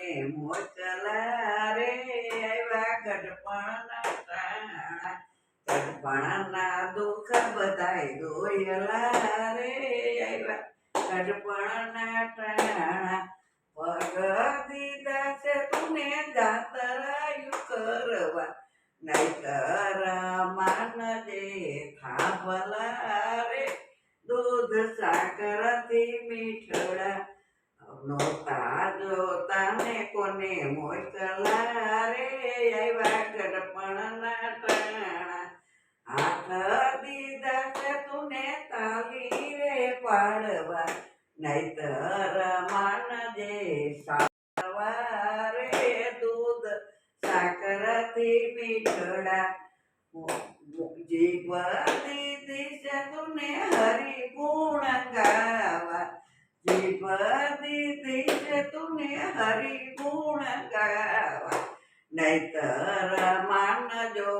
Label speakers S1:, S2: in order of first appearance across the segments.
S1: કોને મોકલા રે આવ્યા ગઢપણના ટાણા ગઢપણના દુઃખ બધાય દોયલા રે આવ્યા ગઢપણના ટાણા પગ દીધા છે તુને જાતરાયું કરવા નહીતર માનજે થાંભલા રે દૂધ સાકરથી મીઠડા નોતા જોતાને કોને મોકલા રે આવ્યા ગઢપણના ટાણા હાથ દીધા છે તુને તાલી રે પાડવા નહીતર માનજે સવારે દૂધ સાકરથી મીઠડા જીવ દીધી છે તુને હરિ ગુણ ગાવા જીવ દીધી છે તુને હરિ ગુણ ગાવા નહીતર માનજો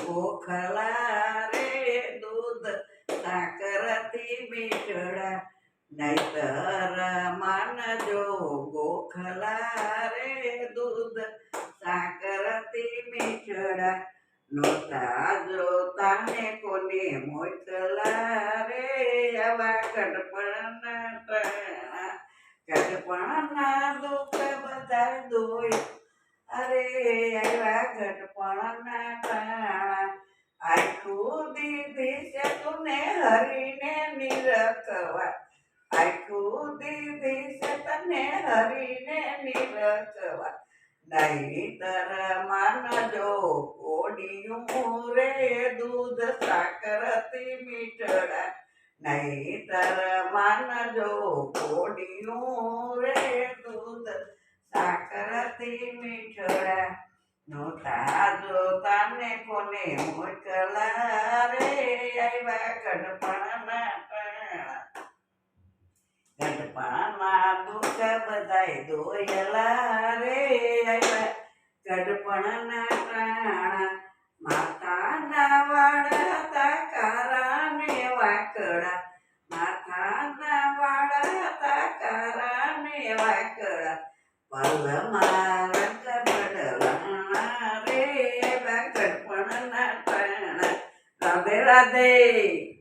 S1: ગોખલા રે દૂધ સાકરથી મીઠડા નહીતર માનજો ગોખલા રે દૂધ સાકરથી મીઠડા નોતા જોતાને કોને મોકલા રે આવા ગઢપણના ટાણા ગઢપણના દુઃખ બધા દોય અરે આવ્યા ગઢપણના ટાણા આખું દીધી છે તુને હરીને નિરખવા આખું દીધી છે તને હરીને નિરખવા નહીતર માનજો કોડિયું રે દૂધ સાકરથી મીઠડા નહીતર માનજો કોડિયું રે દૂધ સાકરથી મીઠડા નોતા જોતાને કોને મોકલા રે આવ્યા ગઢપણના ટાણા ગઢપણના દુઃખ બધાય દોયલા રે આવ્યા ગઢપણના ટાણા માથાના વાળ હતા કારા ને વાકડા માથાના વાળ હતા કારા ને વાકડા પલમાં રંગ બદલાણા રે આવ્યા ગઢપણના ટાણા રાધે રાધે।